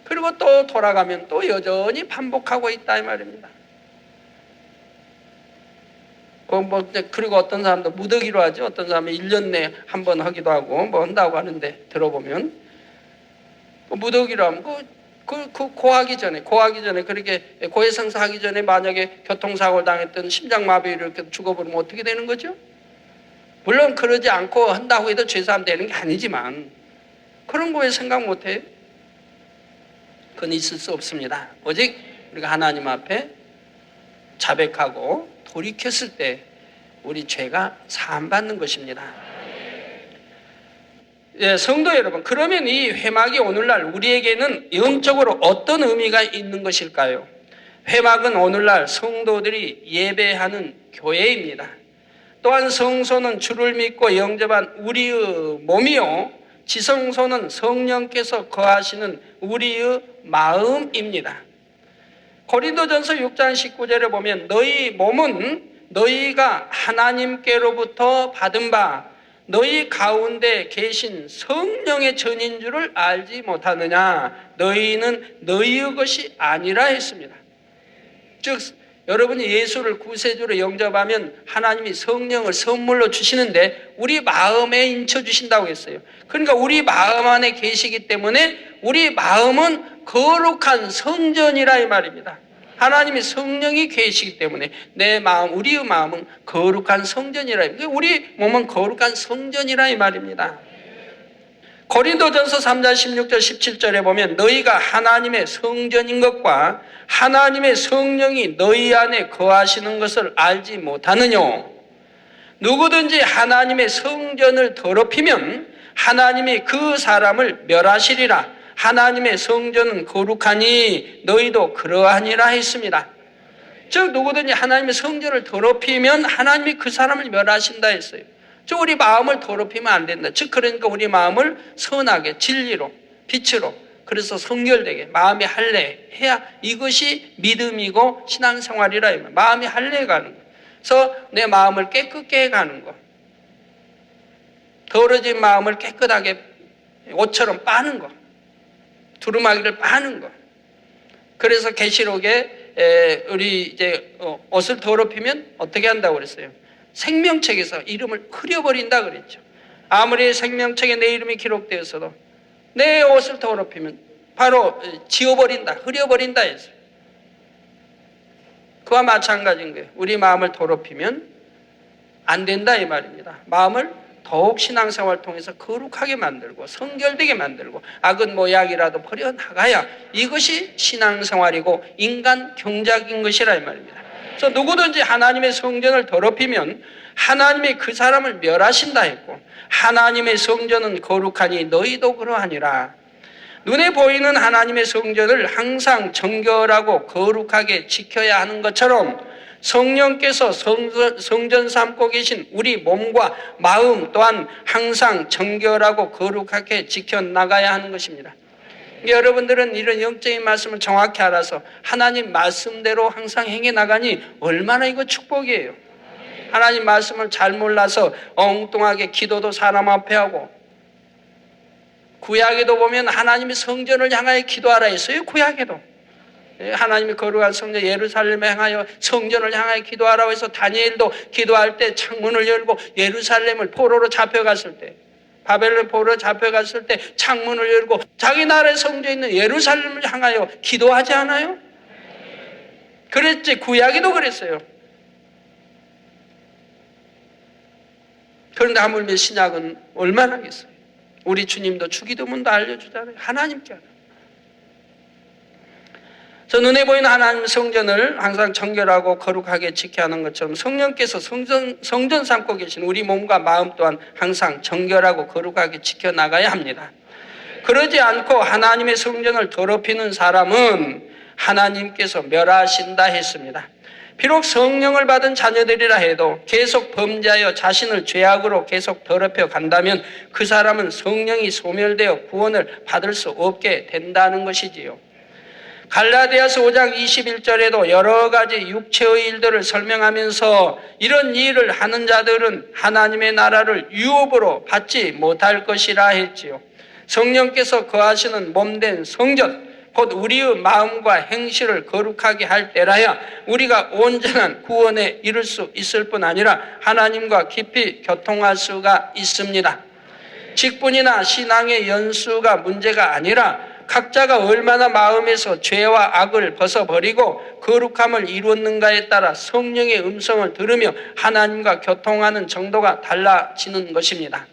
그리고 또 돌아가면 또 여전히 반복하고 있다 이 말입니다. 그리고 어떤 사람도 무더기로 하죠. 어떤 사람은 1년 내에 한 번 하기도 하고 한다고 하는데 들어보면 무더기로 하면 고하기 전에 그렇게 고해성사 하기 전에 만약에 교통사고를 당했던 심장마비로 이렇게 죽어버리면 어떻게 되는 거죠? 물론 그러지 않고 한다고 해도 죄사함 되는 게 아니지만 그런 거 왜 생각 못해요? 그건 있을 수 없습니다. 오직 우리가 하나님 앞에 자백하고 돌이켰을 때 우리 죄가 사함받는 것입니다. 예, 성도 여러분, 그러면 이 회막이 오늘날 우리에게는 영적으로 어떤 의미가 있는 것일까요? 회막은 오늘날 성도들이 예배하는 교회입니다. 또한 성소는 주를 믿고 영접한 우리의 몸이요 지성소는 성령께서 거하시는 우리의 마음입니다. 고린도전서 6장 19절에 보면 너희 몸은 너희가 하나님께로부터 받은 바 너희 가운데 계신 성령의 전인 줄을 알지 못하느냐. 너희는 너희의 것이 아니라 했습니다. 즉 여러분이 예수를 구세주로 영접하면 하나님이 성령을 선물로 주시는데 우리 마음에 인쳐 주신다고 했어요. 그러니까 우리 마음 안에 계시기 때문에 우리 마음은 거룩한 성전이라 이 말입니다. 하나님이 성령이 계시기 때문에 내 마음, 우리의 마음은 거룩한 성전이라. 우리 몸은 거룩한 성전이라 이 말입니다. 고린도전서 3장 16절 17절에 보면 너희가 하나님의 성전인 것과 하나님의 성령이 너희 안에 거하시는 것을 알지 못하느뇨. 누구든지 하나님의 성전을 더럽히면 하나님이 그 사람을 멸하시리라. 하나님의 성전은 거룩하니 너희도 그러하니라 했습니다. 즉 누구든지 하나님의 성전을 더럽히면 하나님이 그 사람을 멸하신다 했어요. 즉 우리 마음을 더럽히면 안 된다. 즉 그러니까 우리 마음을 선하게 진리로 빛으로 그래서 성결되게 마음이 할례해야 이것이 믿음이고 신앙생활이라. 마음이 할례가는 거. 그래서 내 마음을 깨끗게 가는 거. 더러진 마음을 깨끗하게 옷처럼 빠는 거. 두루마기를 빠는 거. 그래서 계시록에 우리 이제 옷을 더럽히면 어떻게 한다고 그랬어요? 생명책에서 이름을 흐려버린다 그랬죠. 아무리 생명책에 내 이름이 기록되었어도 내 옷을 더럽히면 바로 지워버린다, 흐려버린다 했어요. 그와 마찬가지인 거예요. 우리 마음을 더럽히면 안 된다 이 말입니다. 마음을 더욱 신앙생활을 통해서 거룩하게 만들고 성결되게 만들고 악은 모양이라도 버려나가야 이것이 신앙생활이고 인간 경작인 것이라 이 말입니다. 그래서 누구든지 하나님의 성전을 더럽히면 하나님이 그 사람을 멸하신다 했고 하나님의 성전은 거룩하니 너희도 그러하니라. 눈에 보이는 하나님의 성전을 항상 정결하고 거룩하게 지켜야 하는 것처럼 성령께서 성전 삼고 계신 우리 몸과 마음 또한 항상 정결하고 거룩하게 지켜나가야 하는 것입니다. 여러분들은 이런 영적인 말씀을 정확히 알아서 하나님 말씀대로 항상 행해 나가니 얼마나 이거 축복이에요. 하나님 말씀을 잘 몰라서 엉뚱하게 기도도 사람 앞에 하고 구약에도 보면 하나님이 성전을 향하여 기도하라 했어요. 구약에도 하나님이 거룩한 성전 예루살렘에 향하여 성전을 향하여 기도하라고 해서 다니엘도 기도할 때 창문을 열고 예루살렘을 포로로 잡혀갔을 때 바벨론 포로로 잡혀갔을 때 창문을 열고 자기 나라의 성전에 있는 예루살렘을 향하여 기도하지 않아요? 그랬지. 구약에도 그랬어요. 그런데 하물며 신약은 얼마나 하겠어요? 우리 주님도 주기도문도 알려주잖아요. 하나님께 하라. 저 눈에 보이는 하나님 성전을 항상 정결하고 거룩하게 지켜야 하는 것처럼 성령께서 성전 삼고 계신 우리 몸과 마음 또한 항상 정결하고 거룩하게 지켜나가야 합니다. 그러지 않고 하나님의 성전을 더럽히는 사람은 하나님께서 멸하신다 했습니다. 비록 성령을 받은 자녀들이라 해도 계속 범죄하여 자신을 죄악으로 계속 더럽혀 간다면 그 사람은 성령이 소멸되어 구원을 받을 수 없게 된다는 것이지요. 갈라디아서 5장 21절에도 여러 가지 육체의 일들을 설명하면서 이런 일을 하는 자들은 하나님의 나라를 유업으로 받지 못할 것이라 했지요. 성령께서 거하시는 몸된 성전, 곧 우리의 마음과 행실을 거룩하게 할 때라야 우리가 온전한 구원에 이를 수 있을 뿐 아니라 하나님과 깊이 교통할 수가 있습니다. 직분이나 신앙의 연수가 문제가 아니라 각자가 얼마나 마음에서 죄와 악을 벗어버리고 거룩함을 이루었는가에 따라 성령의 음성을 들으며 하나님과 교통하는 정도가 달라지는 것입니다.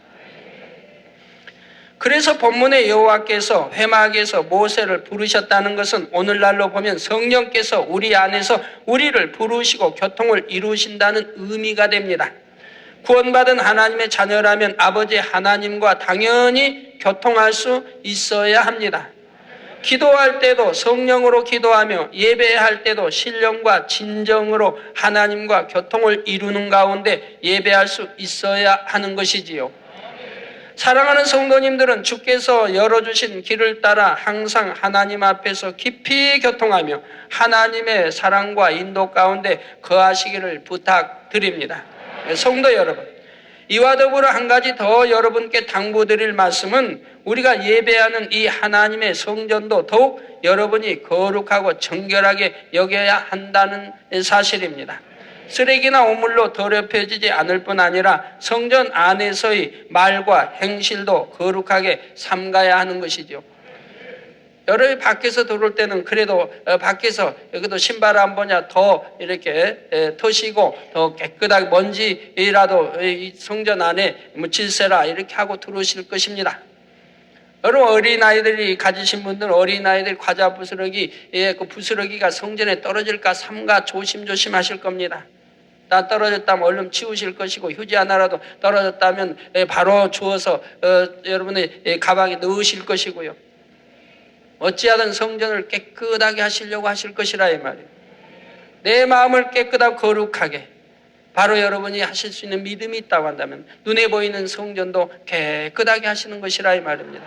그래서 본문의 여호와께서 회막에서 모세를 부르셨다는 것은 오늘날로 보면 성령께서 우리 안에서 우리를 부르시고 교통을 이루신다는 의미가 됩니다. 구원받은 하나님의 자녀라면 아버지 하나님과 당연히 교통할 수 있어야 합니다. 기도할 때도 성령으로 기도하며 예배할 때도 신령과 진정으로 하나님과 교통을 이루는 가운데 예배할 수 있어야 하는 것이지요. 사랑하는 성도님들은 주께서 열어주신 길을 따라 항상 하나님 앞에서 깊이 교통하며 하나님의 사랑과 인도 가운데 거하시기를 부탁드립니다. 성도 여러분, 이와 더불어 한 가지 더 여러분께 당부드릴 말씀은 우리가 예배하는 이 하나님의 성전도 더욱 여러분이 거룩하고 정결하게 여겨야 한다는 사실입니다. 쓰레기나 오물로 더럽혀지지 않을 뿐 아니라 성전 안에서의 말과 행실도 거룩하게 삼가야 하는 것이죠. 여러분이 밖에서 들어올 때는 그래도 밖에서 여기도 신발 안 보냐 더 이렇게 터시고 더 깨끗하게 먼지라도 이 성전 안에 질세라 이렇게 하고 들어오실 것입니다. 여러분 어린아이들이 가지신 분들은 어린아이들 과자 부스러기 그 부스러기가 성전에 떨어질까 삼가 조심조심 하실 겁니다. 다 떨어졌다면 얼른 치우실 것이고 휴지 하나라도 떨어졌다면 바로 주워서 여러분의 가방에 넣으실 것이고요. 어찌하든 성전을 깨끗하게 하시려고 하실 것이라 이 말이에요. 내 마음을 깨끗하고 거룩하게 바로 여러분이 하실 수 있는 믿음이 있다고 한다면 눈에 보이는 성전도 깨끗하게 하시는 것이라 이 말입니다.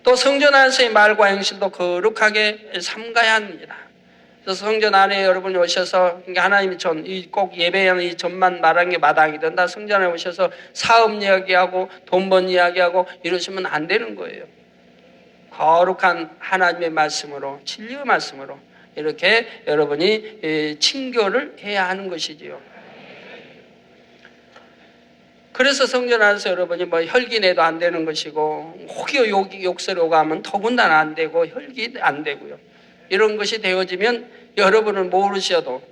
또 성전 안에서의 말과 행실도 거룩하게 삼가야 합니다. 그래서 성전 안에 여러분이 오셔서 하나님이 꼭 예배하는 이 전만 말하는 게 마당이 된다. 성전 안에 오셔서 사업 이야기하고 돈 번 이야기하고 이러시면 안 되는 거예요. 거룩한 하나님의 말씀으로 진리의 말씀으로 이렇게 여러분이 친교를 해야 하는 것이지요. 그래서 성전 안에서 여러분이 뭐 혈기 내도 안 되는 것이고 혹여 욕설이 오가면 더군다나 안 되고 혈기 안 되고요. 이런 것이 되어지면 여러분은 모르셔도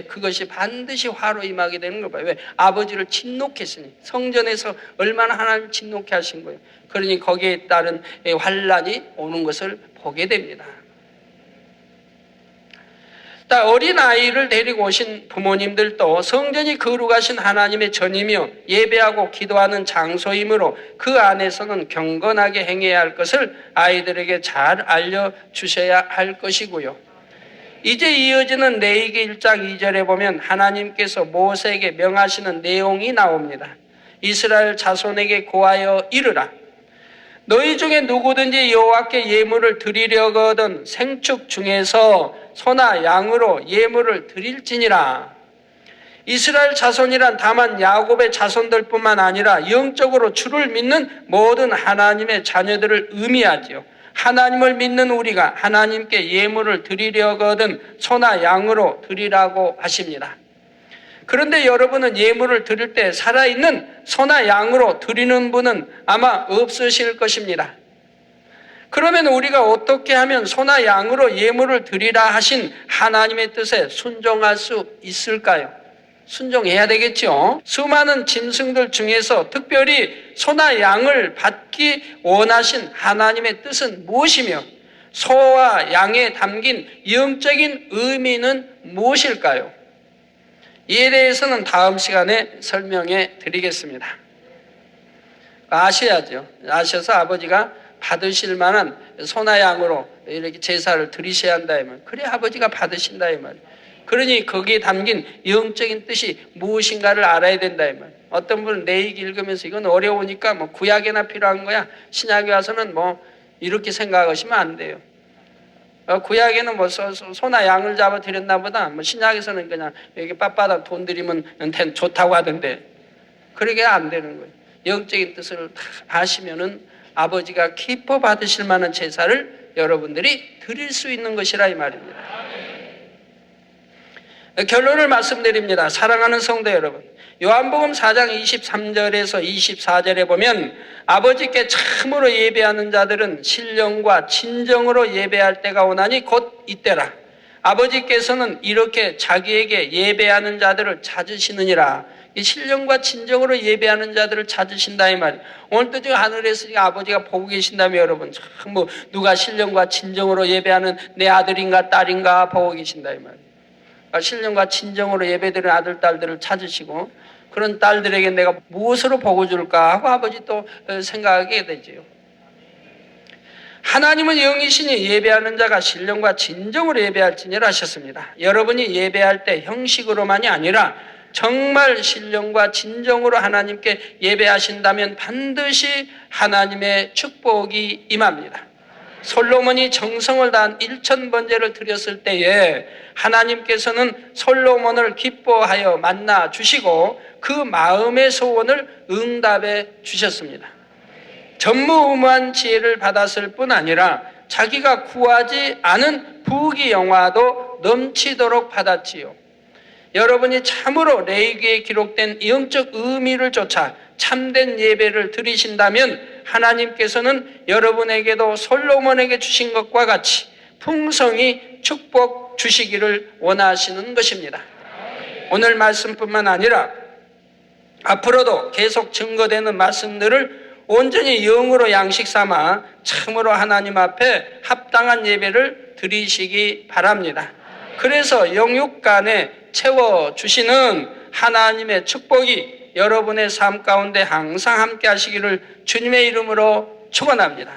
그것이 반드시 화로 임하게 되는 거예요. 왜? 아버지를 진노했으니 성전에서 얼마나 하나님 진노케 하신 거예요. 그러니 거기에 따른 환란이 오는 것을 보게 됩니다. 어린아이를 데리고 오신 부모님들도 성전이 거룩하신 하나님의 전이며 예배하고 기도하는 장소이므로 그 안에서는 경건하게 행해야 할 것을 아이들에게 잘 알려주셔야 할 것이고요. 이제 이어지는 레위기 1장 2절에 보면 하나님께서 모세에게 명하시는 내용이 나옵니다. 이스라엘 자손에게 고하여 이르라. 너희 중에 누구든지 여호와께 예물을 드리려거든 생축 중에서 소나 양으로 예물을 드릴지니라. 이스라엘 자손이란 다만 야곱의 자손들뿐만 아니라 영적으로 주를 믿는 모든 하나님의 자녀들을 의미하지요. 하나님을 믿는 우리가 하나님께 예물을 드리려거든 소나 양으로 드리라고 하십니다. 그런데 여러분은 예물을 드릴 때 살아있는 소나 양으로 드리는 분은 아마 없으실 것입니다. 그러면 우리가 어떻게 하면 소나 양으로 예물을 드리라 하신 하나님의 뜻에 순종할 수 있을까요? 순종해야 되겠죠. 수많은 짐승들 중에서 특별히 소나 양을 받기 원하신 하나님의 뜻은 무엇이며 소와 양에 담긴 영적인 의미는 무엇일까요? 이에 대해서는 다음 시간에 설명해 드리겠습니다. 아셔야죠. 아셔서 아버지가 받으실 만한 소나 양으로 이렇게 제사를 드리셔야 한다 이 말. 그래 아버지가 받으신다 이 말. 그러니 거기에 담긴 영적인 뜻이 무엇인가를 알아야 된다 이 말. 어떤 분은 레위기 읽으면서 이건 어려우니까 뭐 구약에나 필요한 거야. 신약에 와서는 뭐 이렇게 생각하시면 안 돼요. 구약에는 뭐 소나 양을 잡아 드렸나 보다. 뭐 신약에서는 그냥 이렇게 빳빳한 돈 드리면 좋다고 하던데 그러게 안 되는 거예요. 영적인 뜻을 아시면은 아버지가 기뻐 받으실 만한 제사를 여러분들이 드릴 수 있는 것이라 이 말입니다. 결론을 말씀드립니다. 사랑하는 성도 여러분, 요한복음 4장 23절에서 24절에 보면 아버지께 참으로 예배하는 자들은 신령과 진정으로 예배할 때가 오나니 곧 이때라. 아버지께서는 이렇게 자기에게 예배하는 자들을 찾으시느니라. 이 신령과 진정으로 예배하는 자들을 찾으신다 이 말이에요. 오늘도 지금 하늘에서 아버지가 보고 계신다며 여러분, 참 뭐 누가 신령과 진정으로 예배하는 내 아들인가 딸인가 보고 계신다 이 말이에요. 신령과 진정으로 예배드리는 아들, 딸들을 찾으시고 그런 딸들에게 내가 무엇으로 복을 줄까 하고 아버지 또 생각하게 되지요. 하나님은 영이시니 예배하는 자가 신령과 진정으로 예배할지니라 하셨습니다. 여러분이 예배할 때 형식으로만이 아니라 정말 신령과 진정으로 하나님께 예배하신다면 반드시 하나님의 축복이 임합니다. 솔로몬이 정성을 다한 1000번제를 드렸을 때에 하나님께서는 솔로몬을 기뻐하여 만나 주시고 그 마음의 소원을 응답해 주셨습니다. 전무후무한 지혜를 받았을 뿐 아니라 자기가 구하지 않은 부귀영화도 넘치도록 받았지요. 여러분이 참으로 레위기에 기록된 영적 의미를 쫓아 참된 예배를 드리신다면 하나님께서는 여러분에게도 솔로몬에게 주신 것과 같이 풍성히 축복 주시기를 원하시는 것입니다. 오늘 말씀뿐만 아니라 앞으로도 계속 증거되는 말씀들을 온전히 영으로 양식 삼아 참으로 하나님 앞에 합당한 예배를 드리시기 바랍니다. 그래서 영육 간에 채워주시는 하나님의 축복이 여러분의 삶 가운데 항상 함께 하시기를 주님의 이름으로 축원합니다.